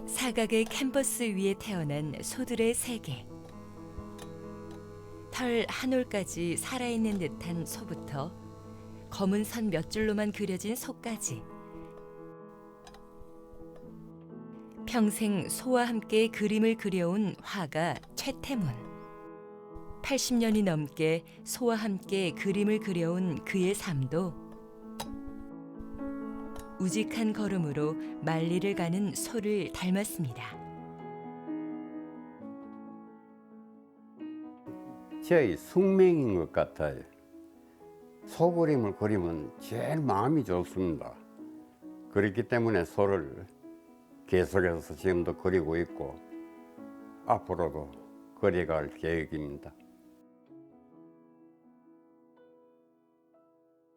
사각의 캔버스 위에 태어난 소들의 세계. 털 한 올까지 살아있는 듯한 소부터 검은 선 몇 줄로만 그려진 소까지, 평생 소와 함께 그림을 그려온 화가 최태문. 80년이 넘게 소와 함께 그림을 그려온 그의 삶도 우직한 걸음으로 만리를 가는 소를 닮았습니다. 제 숙명인 것 같아요. 소 그림을 그리면 제일 마음이 좋습니다. 그렇기 때문에 소를 계속해서 지금도 그리고 있고 앞으로도 그려갈 계획입니다.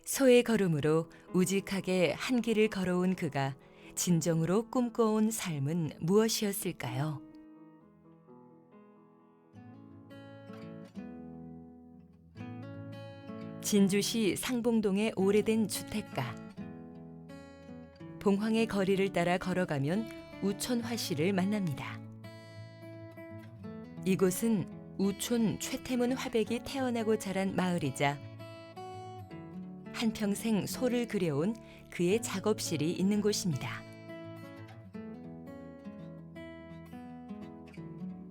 소의 걸음으로 우직하게 한 길을 걸어온 그가 진정으로 꿈꿔온 삶은 무엇이었을까요? 진주시 상봉동의 오래된 주택가. 봉황의 거리를 따라 걸어가면 우촌화씨를 만납니다. 이곳은 우촌 최태문 화백이 태어나고 자란 마을이자 한평생 소를 그려온 그의 작업실이 있는 곳입니다.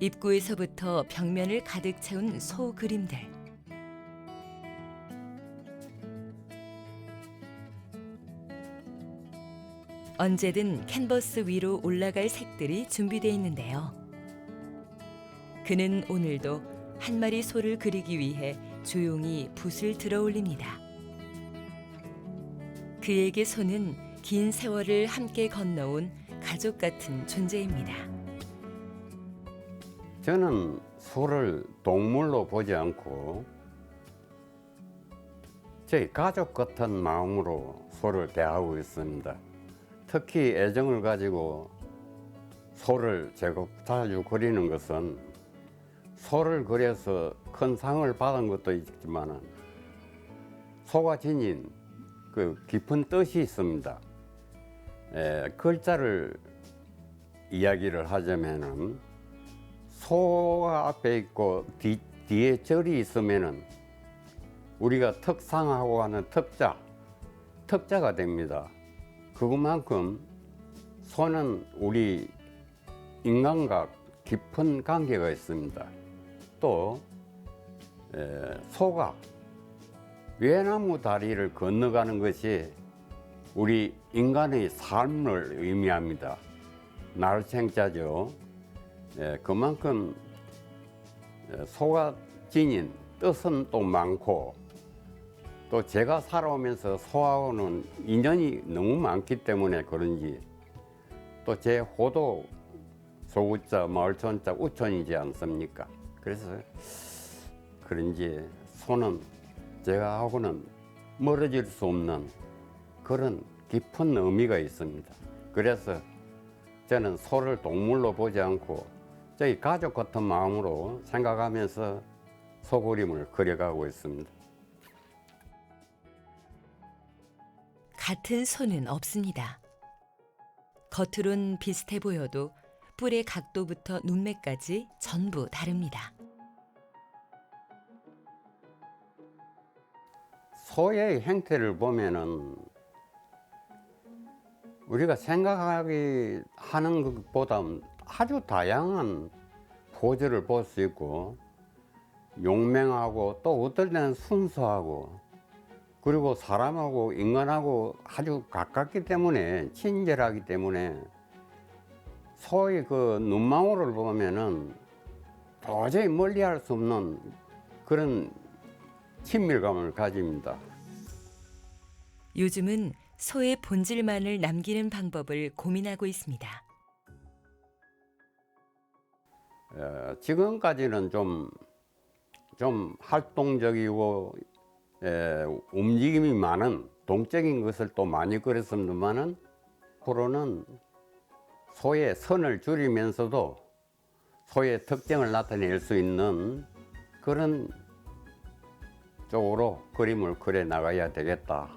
입구에서부터 벽면을 가득 채운 소 그림들. 언제든 캔버스 위로 올라갈 색들이 준비되어 있는데요. 그는 오늘도 한 마리 소를 그리기 위해 조용히 붓을 들어 올립니다. 그에게 소는 긴 세월을 함께 건너온 가족 같은 존재입니다. 저는 소를 동물로 보지 않고 제 가족 같은 마음으로 소를 대하고 있습니다. 특히 애정을 가지고 소를 제가 자주 그리는 것은 소를 그려서 큰 상을 받은 것도 있지만 소가 지닌 그 깊은 뜻이 있습니다. 글자를 이야기를 하자면은 소가 앞에 있고 뒤에 절이 있으면은 우리가 특상하고 하는 특자가 됩니다. 그것만큼 소는 우리 인간과 깊은 관계가 있습니다. 또 소가 외나무 다리를 건너가는 것이 우리 인간의 삶을 의미합니다. 날생자죠. 그만큼 소가 지닌 뜻은 또 많고 또 제가 살아오면서 소하고는 인연이 너무 많기 때문에 그런지 또 제 호도 소우자, 마을촌자, 우촌이지 않습니까? 그래서 그런지 소는 제가 하고는 멀어질 수 없는 그런 깊은 의미가 있습니다. 그래서 저는 소를 동물로 보지 않고 저희 가족 같은 마음으로 생각하면서 소 그림을 그려가고 있습니다. 같은 소는 없습니다. 겉으론 비슷해 보여도 뿔의 각도부터 눈매까지 전부 다릅니다. 소의 형태를 보면은 우리가 생각하기 하는 것보다 아주 다양한 포즈를 볼 수 있고 용맹하고 또 어떨 때는 순수하고 그리고 사람하고 인간하고 아주 가깝기 때문에 친절하기 때문에 소의 그 눈망울을 보면은 도저히 멀리할 수 없는 그런 친밀감을 가집니다. 요즘은 소의 본질만을 남기는 방법을 고민하고 있습니다. 지금까지는 좀 활동적이고 움직임이 많은 동적인 것을 또 많이 그렸습니다만은 앞으로는 소의 선을 줄이면서도 소의 특징을 나타낼 수 있는 그런 쪽으로 그림을 그려 나가야 되겠다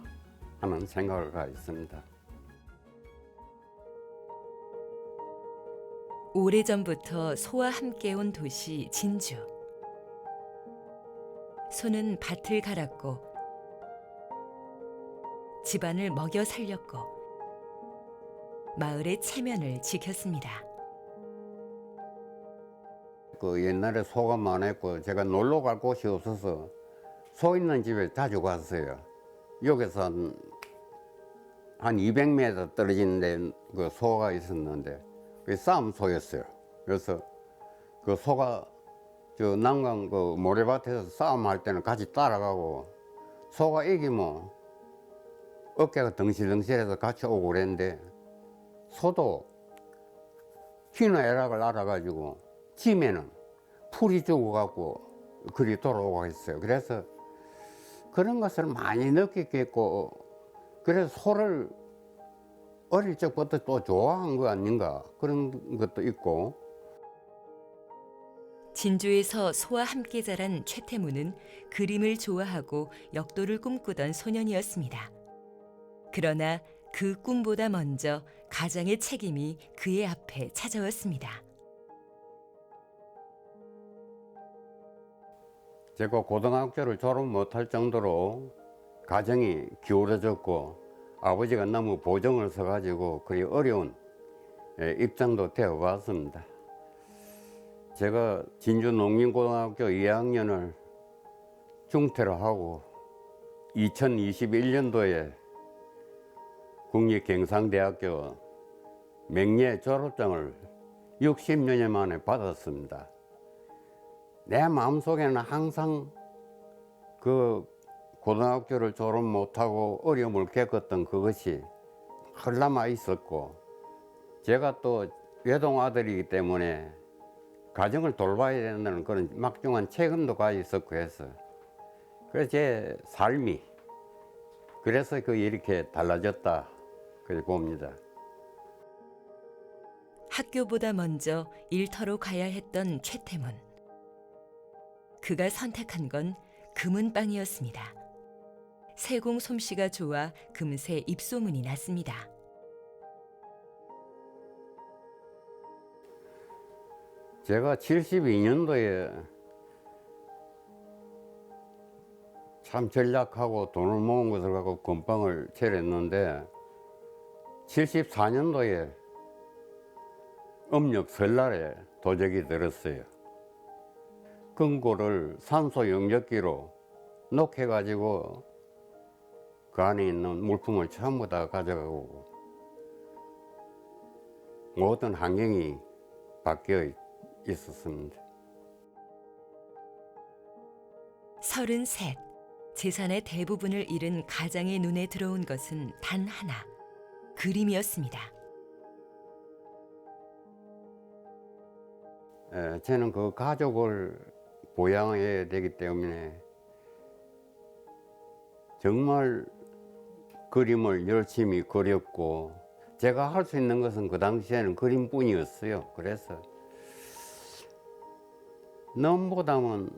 하는 생각을 가지고 있습니다. 오래전부터 소와 함께 온 도시 진주. 소는 밭을 갈았고 집안을 먹여 살렸고 마을의 체면을 지켰습니다. 그 옛날에 소가 많았고 제가 놀러 갈 곳이 없어서 소 있는 집에 자주 갔어요. 여기서 한 200m 떨어진 데 그 소가 있었는데 그게 싸움소였어요. 그래서 그 소가 저 난강 그 모래밭에서 싸움할 때는 같이 따라가고 소가 이기면 어깨가 덩실덩실해서 같이 오고 그랬는데 소도 희노애락을 알아가지고 지면은 풀이 죽어갖고 그리 돌아오고 했어요. 그래서 그런 것을 많이 느끼겠고 그래서 소를 어릴 적부터 또 좋아한 거 아닌가 그런 것도 있고. 진주에서 소와 함께 자란 최태문은 그림을 좋아하고 역도를 꿈꾸던 소년이었습니다. 그러나 그 꿈보다 먼저 가장의 책임이 그의 앞에 찾아왔습니다. 제가 고등학교를 졸업 못할 정도로 가정이 기울어졌고 아버지가 너무 보정을 서가지고 그리 어려운 입장도 되어봤습니다. 제가 진주 농민고등학교 2학년을 중퇴를 하고 2021년도에 국립경상대학교 맹예 졸업장을 60년 만에 받았습니다. 내 마음속에는 항상 그 고등학교를 졸업 못하고 어려움을 겪었던 그것이 흘러만 있었고 제가 또 외동 아들이기 때문에 가정을 돌봐야 된다는 그런 막중한 책임도 가지고 있었고 해서 그래서 제 삶이 그래서 그 이렇게 달라졌다 그렇게 봅니다. 학교보다 먼저 일터로 가야 했던 최태문. 그가 선택한 건 금은방이었습니다. 세공 솜씨가 좋아 금세 입소문이 났습니다. 제가 72년도에 참 전략하고 돈을 모은 것을 갖고 금방을 차렸는데 74년도에 음력 설날에 도적이 들었어요. 금고를 산소 용접기로 녹여가지고 그 안에 있는 물품을 전부 다 가져가고 모든 환경이 바뀌어 있었습니다. 33. 재산의 대부분을 잃은 가장의 눈에 들어온 것은 단 하나. 그림이었습니다. 저는 그 가족을 보양해야 되기 때문에 정말 그림을 열심히 그렸고 제가 할 수 있는 것은 그 당시에는 그림뿐이었어요. 그래서 넘보다는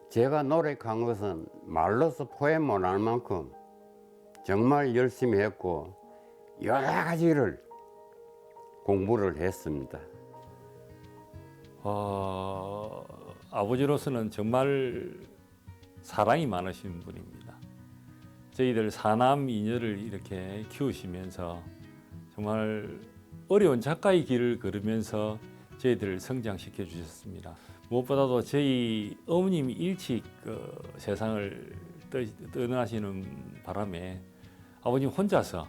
제가 노력한 것은 말로서 표현 못할 만큼 정말 열심히 했고 여러 가지를 공부를 했습니다. 아버지로서는 정말 사랑이 많으신 분입니다. 저희들 사남 이녀를 이렇게 키우시면서 정말 어려운 작가의 길을 걸으면서 저희들을 성장시켜 주셨습니다. 무엇보다도 저희 어머님이 일찍 세상을 떠나시는 바람에 아버님 혼자서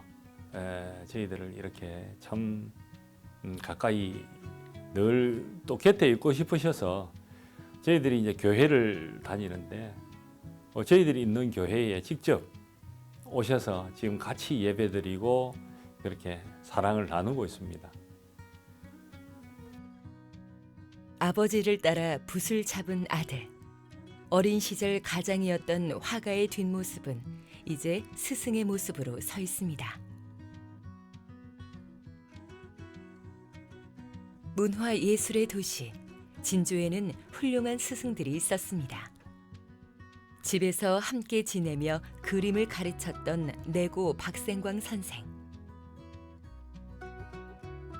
저희들을 이렇게 참 가까이 늘 또 곁에 있고 싶으셔서 저희들이 이제 교회를 다니는데 저희들이 있는 교회에 직접 오셔서 지금 같이 예배드리고 그렇게 사랑을 나누고 있습니다. 아버지를 따라 붓을 잡은 아들. 어린 시절 가장이었던 화가의 뒷모습은 이제 스승의 모습으로 서 있습니다. 문화예술의 도시 진주에는 훌륭한 스승들이 있었습니다. 집에서 함께 지내며 그림을 가르쳤던 내고 박생광 선생.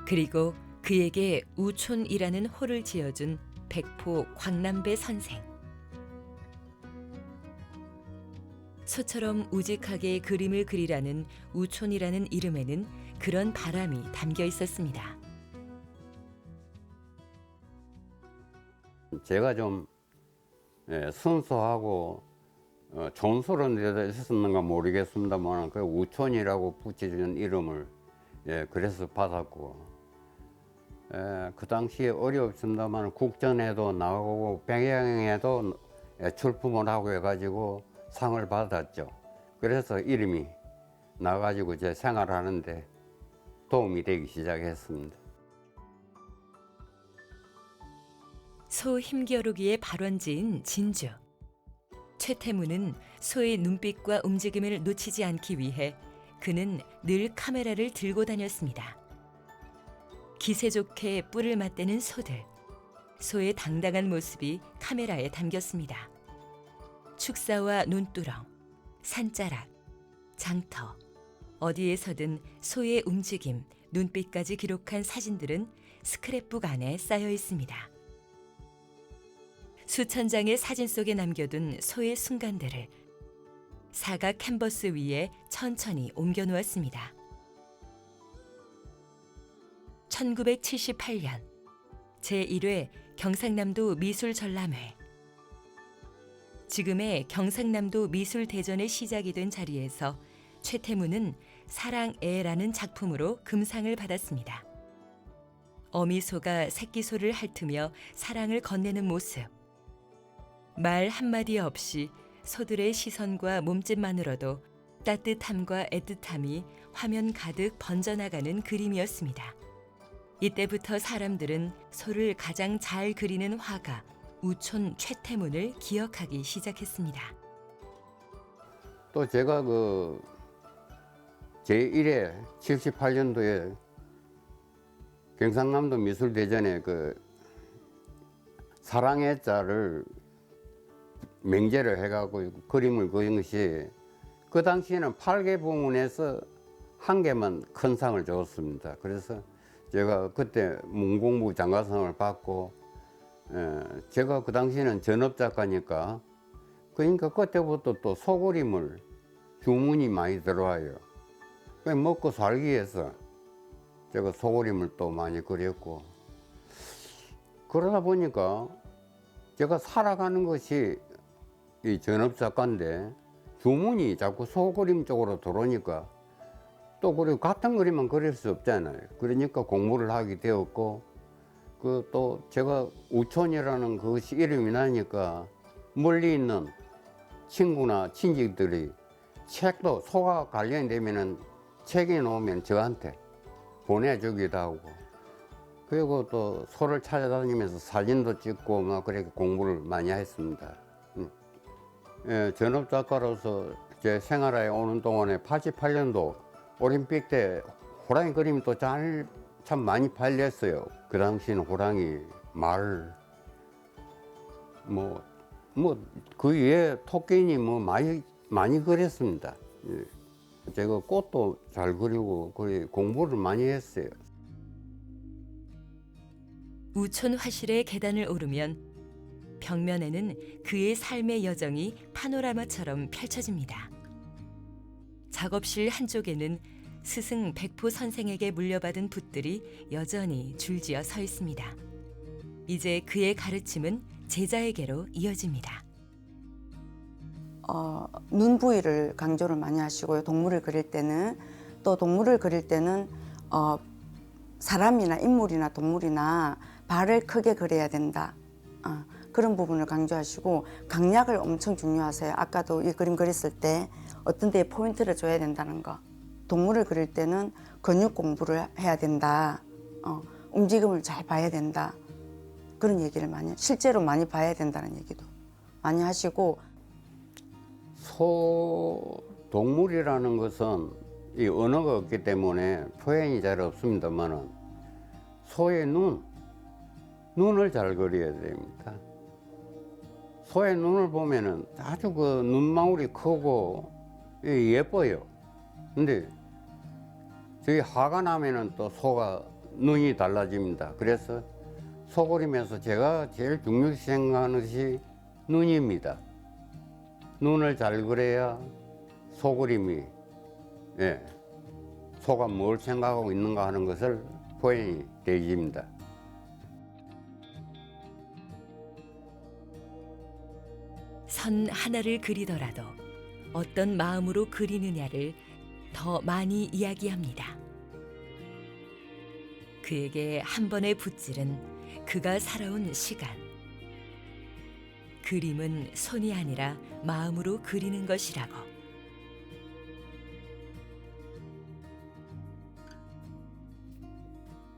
그리고 그에게 우촌이라는 호를 지어준 백포 광남배 선생. 소처럼 우직하게 그림을 그리라는 우촌이라는 이름에는 그런 바람이 담겨 있었습니다. 제가 좀 순수하고 좋은 소리는 데다 있었는가 모르겠습니다만 그 우촌이라고 붙여준 이름을 그래서 받았고 그 당시에 어려웠습니다만 국전에도 나오고 백양에도 출품을 하고 해가지고 상을 받았죠. 그래서 이름이 나가지고 제 생활하는데 도움이 되기 시작했습니다. 소 힘겨루기의 발원지인 진주. 최태문은 소의 눈빛과 움직임을 놓치지 않기 위해 그는 늘 카메라를 들고 다녔습니다. 기세 좋게 뿔을 맞대는 소들. 소의 당당한 모습이 카메라에 담겼습니다. 축사와 논두렁, 산자락, 장터, 어디에서든 소의 움직임, 눈빛까지 기록한 사진들은 스크랩북 안에 쌓여 있습니다. 수천 장의 사진 속에 남겨둔 소의 순간들을 사각 캔버스 위에 천천히 옮겨 놓았습니다. 1978년 제1회 경상남도 미술전람회. 지금의 경상남도 미술대전의 시작이 된 자리에서 최태문은 사랑애라는 작품으로 금상을 받았습니다. 어미소가 새끼소를 핥으며 사랑을 건네는 모습. 말 한마디 없이 소들의 시선과 몸짓만으로도 따뜻함과 애틋함이 화면 가득 번져나가는 그림이었습니다. 이때부터 사람들은 소를 가장 잘 그리는 화가 우촌 최태문을 기억하기 시작했습니다. 또 제가 제1회 78년도에 경상남도 미술대전에 사랑의 자를 맹제를 해가지고 그림을 그린 것이 그 당시에는 8개 부문에서 한 개만 큰 상을 줬습니다. 그래서 제가 그때 문공부 장가상을 받고 제가 그 당시에는 전업작가니까 그러니까 그때부터 또 소그림을 주문이 많이 들어와요. 먹고 살기 위해서 제가 소그림을 또 많이 그렸고 그러다 보니까 제가 살아가는 것이 이 전업작가인데 주문이 자꾸 소그림 쪽으로 들어오니까 또 그리고 같은 그림만 그릴 수 없잖아요. 그러니까 공부를 하게 되었고 또 제가 우촌이라는 그것이 이름이 나니까 멀리 있는 친구나 친지들이 책도 소가 관련되면은 책이 나오면 저한테 보내주기도 하고 그리고 또 소를 찾아다니면서 사진도 찍고 막 그렇게 공부를 많이 했습니다. 전업작가로서 제 생활에 오는 동안에 88년도 올림픽 때 호랑이 그림이 또 참 많이 팔렸어요. 그 당시에는 호랑이, 말, 그 위에 토끼니 많이 그렸습니다. 제가 꽃도 잘 그리고 거의 공부를 많이 했어요. 우촌 화실의 계단을 오르면 벽면에는 그의 삶의 여정이 파노라마처럼 펼쳐집니다. 작업실 한쪽에는 스승 백포 선생에게 물려받은 붓들이 여전히 줄지어 서 있습니다. 이제 그의 가르침은 제자에게로 이어집니다. 눈 부위를 강조를 많이 하시고요. 동물을 그릴 때는 또 동물을 그릴 때는 사람이나 인물이나 동물이나 발을 크게 그려야 된다. 그런 부분을 강조하시고 강약을 엄청 중요하세요. 아까도 이 그림 그렸을 때 어떤 데에 포인트를 줘야 된다는 거. 동물을 그릴 때는 근육 공부를 해야 된다. 움직임을 잘 봐야 된다. 그런 얘기를 실제로 많이 봐야 된다는 얘기도 많이 하시고 동물이라는 것은 이 언어가 없기 때문에 표현이 잘 없습니다만은 소의 눈을 잘 그려야 됩니다. 소의 눈을 보면은 아주 그 눈망울이 크고 예뻐요. 근데 저희 화가 나면은 또 소가 눈이 달라집니다. 그래서 소그림에서 제가 제일 중요시 생각하는 것이 눈입니다. 눈을 잘 그려야 소그림이 소가 뭘 생각하고 있는가 하는 것을 표현이 되집니다. 선 하나를 그리더라도 어떤 마음으로 그리느냐를 더 많이 이야기합니다. 그에게 한 번의 붓질은 그가 살아온 시간. 그림은 손이 아니라 마음으로 그리는 것이라고.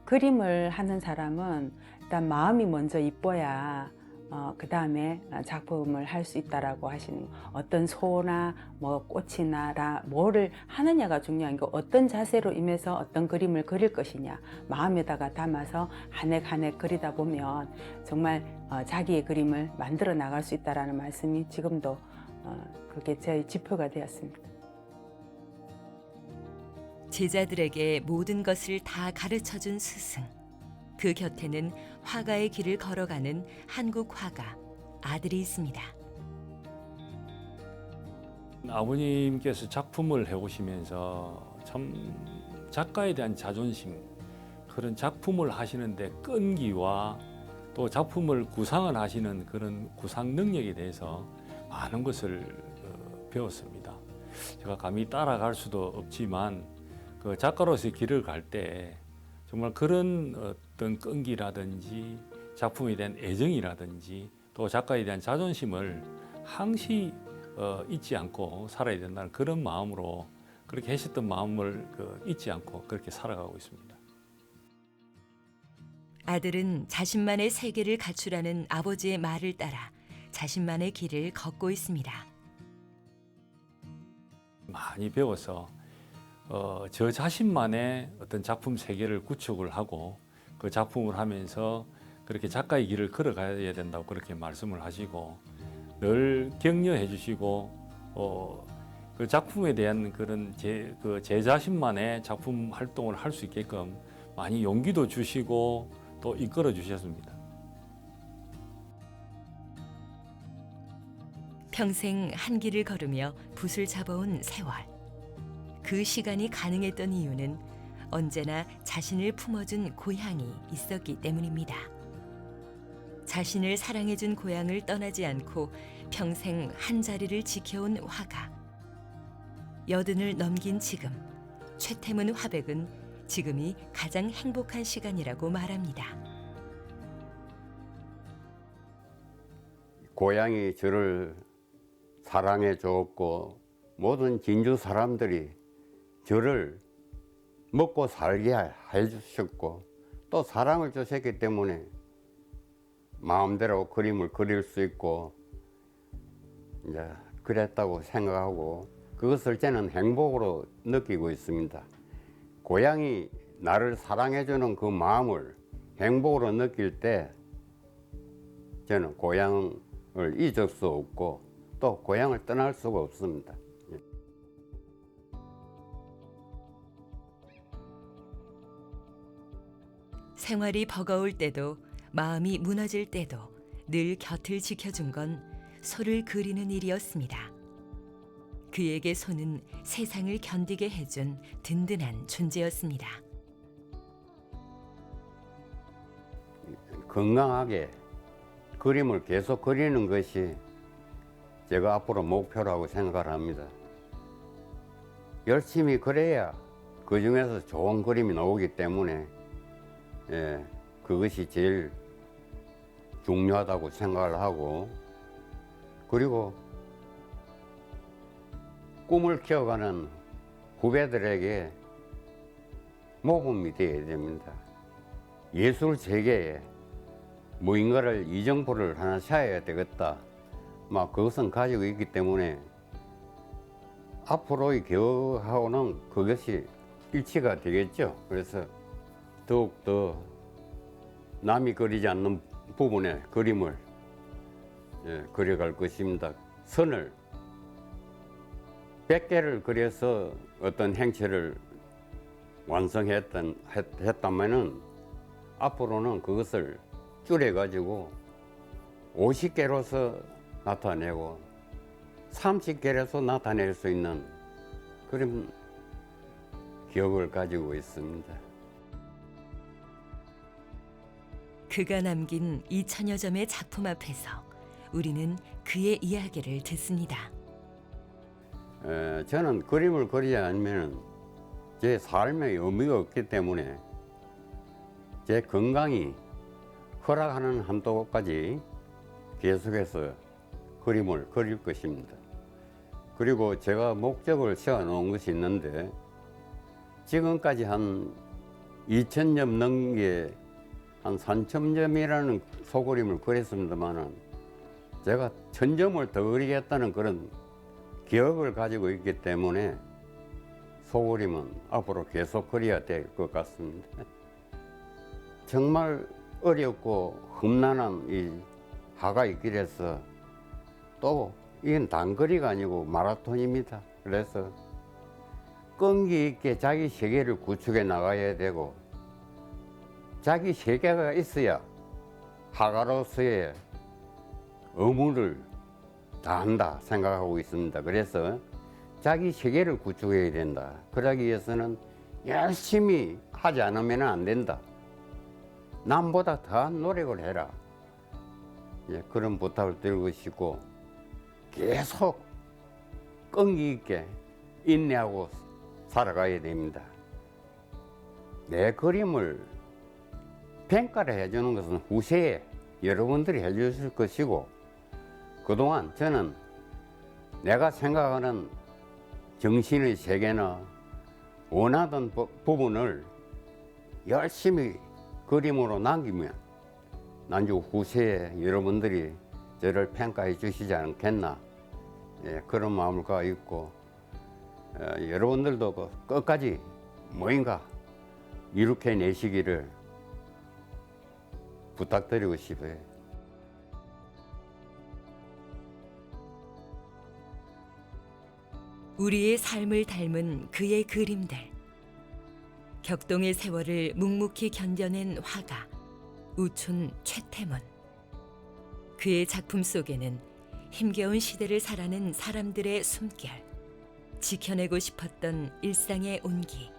그림을 하는 사람은 일단 마음이 먼저 이뻐야 그 다음에 작품을 할 수 있다라고 하시는, 어떤 소나 뭐 꽃이나 뭐를 하느냐가 중요한 게, 어떤 자세로 임해서 어떤 그림을 그릴 것이냐, 마음에다가 담아서 한 획 한 획 그리다 보면 정말 자기의 그림을 만들어 나갈 수 있다라는 말씀이 지금도 그게 제 지표가 되었습니다. 제자들에게 모든 것을 다 가르쳐준 스승. 그 곁에는 화가의 길을 걸어가는 한국 화가, 아들이 있습니다. 아버님께서 작품을 해오시면서 참 작가에 대한 자존심, 그런 작품을 하시는데 끈기와 또 작품을 구상을 하시는 그런 구상 능력에 대해서 많은 것을 배웠습니다. 제가 감히 따라갈 수도 없지만 그 작가로서의 길을 갈 때 정말 그런 어떤 끈기라든지 작품에 대한 애정이라든지 또 작가에 대한 자존심을 항시 잊지 않고 살아야 된다는 그런 마음으로, 그렇게 하셨던 마음을 잊지 않고 그렇게 살아가고 있습니다. 아들은 자신만의 세계를 갖추라는 아버지의 말을 따라 자신만의 길을 걷고 있습니다. 많이 배워서 저 자신만의 어떤 작품 세계를 구축을 하고 그 작품을 하면서 그렇게 작가의 길을 걸어가야 된다고 그렇게 말씀을 하시고, 늘 격려해 주시고 그 작품에 대한 그런 제 자신만의 작품 활동을 할 수 있게끔 많이 용기도 주시고 또 이끌어 주셨습니다. 평생 한 길을 걸으며 붓을 잡아온 세월. 그 시간이 가능했던 이유는 언제나 자신을 품어준 고향이 있었기 때문입니다. 자신을 사랑해준 고향을 떠나지 않고 평생 한 자리를 지켜온 화가. 80을 넘긴 지금, 최태문 화백은 지금이 가장 행복한 시간이라고 말합니다. 고향이 저를 사랑해 주었고 모든 진주 사람들이 저를 먹고 살게 해주셨고 또 사랑을 주셨기 때문에 마음대로 그림을 그릴 수 있고 이제 그랬다고 생각하고 그것을 저는 행복으로 느끼고 있습니다. 고향이 나를 사랑해주는 그 마음을 행복으로 느낄 때 저는 고향을 잊을 수 없고 또 고향을 떠날 수가 없습니다. 생활이 버거울 때도 마음이 무너질 때도 늘 곁을 지켜준 건 소를 그리는 일이었습니다. 그에게 소는 세상을 견디게 해준 든든한 존재였습니다. 건강하게 그림을 계속 그리는 것이 제가 앞으로 목표라고 생각을 합니다. 열심히 그려야 그 중에서 좋은 그림이 나오기 때문에 그것이 제일 중요하다고 생각을 하고, 그리고 꿈을 키워가는 후배들에게 모범이 되어야 됩니다. 예술 세계에 무인가를 이정표를 하나 세워야 되겠다. 막 그것은 가지고 있기 때문에 앞으로의 기억하고는 그것이 일치가 되겠죠. 그래서 더욱더 남이 그리지 않는 부분에 그림을 그려갈 것입니다. 선을 100개를 그려서 어떤 행체를 완성했다면은 앞으로는 그것을 줄여가지고 50개로서 나타내고 30개로서 나타낼 수 있는 그런 기억을 가지고 있습니다. 그가 남긴 2000여 점의 작품 앞에서 우리는 그의 이야기를 듣습니다. 저는 그림을 그리지 않으면 제 삶에 의미가 없기 때문에 제 건강이 허락하는 한도까지 계속해서 그림을 그릴 것입니다. 그리고 제가 목적을 세워놓은 것이 있는데 지금까지 한 2000점 넘게 한 3000점이라는 소그림을 그렸습니다만은 제가 1000점을 더 그리겠다는 그런 기억을 가지고 있기 때문에 소그림은 앞으로 계속 그려야 될 것 같습니다. 정말 어렵고 험난한 이 하가의 길에서 또 이건 단거리가 아니고 마라톤입니다. 그래서 끈기 있게 자기 세계를 구축해 나가야 되고 자기 세계가 있어야 하가로서의 의무를 다한다 생각하고 있습니다. 그래서 자기 세계를 구축해야 된다. 그러기 위해서는 열심히 하지 않으면 안 된다. 남보다 더한 노력을 해라. 그런 부탁을 드리고 싶고 계속 끈기 있게 인내하고 살아가야 됩니다. 내 그림을 평가를 해주는 것은 후세에 여러분들이 해주실 것이고 그동안 저는 내가 생각하는 정신의 세계나 원하던 부분을 열심히 그림으로 남기면 나중 후세에 여러분들이 저를 평가해 주시지 않겠나 그런 마음을 갖고 있고 여러분들도 끝까지 뭐인가 이룩해내시기를 부탁드리고 싶어요. 우리의 삶을 닮은 그의 그림들. 격동의 세월을 묵묵히 견뎌낸 화가 우촌 최태문. 그의 작품 속에는 힘겨운 시대를 살아낸 사람들의 숨결, 지켜내고 싶었던 일상의 온기,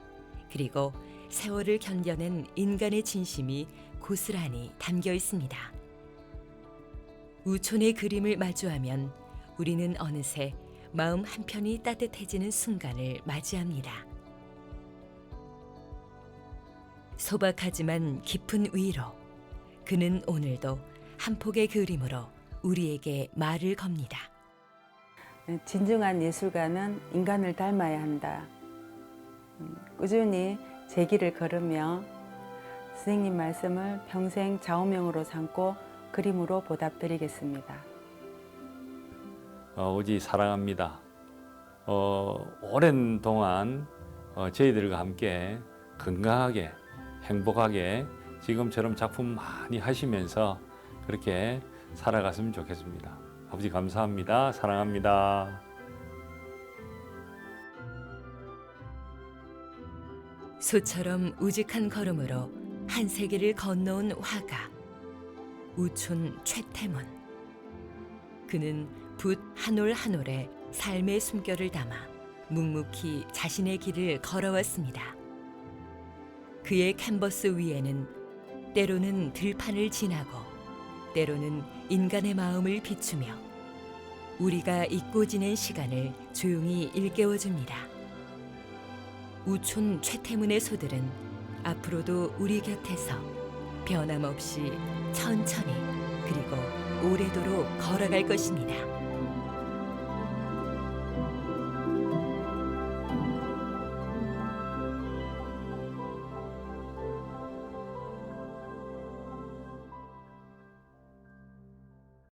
그리고 세월을 견뎌낸 인간의 진심이 고스란히 담겨 있습니다. 우촌의 그림을 마주하면 우리는 어느새 마음 한편이 따뜻해지는 순간을 맞이합니다. 소박하지만 깊은 위로, 그는 오늘도 한 폭의 그림으로 우리에게 말을 겁니다. 진정한 예술가는 인간을 닮아야 한다. 꾸준히 제 길을 걸으며 선생님 말씀을 평생 좌우명으로 삼고 그림으로 보답드리겠습니다. 오지 사랑합니다. 오랜 동안 저희들과 함께 건강하게 행복하게 지금처럼 작품 많이 하시면서 그렇게 살아갔으면 좋겠습니다. 아버지 감사합니다. 사랑합니다. 소처럼 우직한 걸음으로 한 세계를 건너온 화가 우촌 최태문. 그는 붓 한 올 한 올에 삶의 숨결을 담아 묵묵히 자신의 길을 걸어왔습니다. 그의 캔버스 위에는 때로는 들판을 지나고 때로는 인간의 마음을 비추며 우리가 잊고 지낸 시간을 조용히 일깨워줍니다. 우촌 최태문의 소들은 앞으로도 우리 곁에서 변함없이 천천히 그리고 오래도록 걸어갈 것입니다.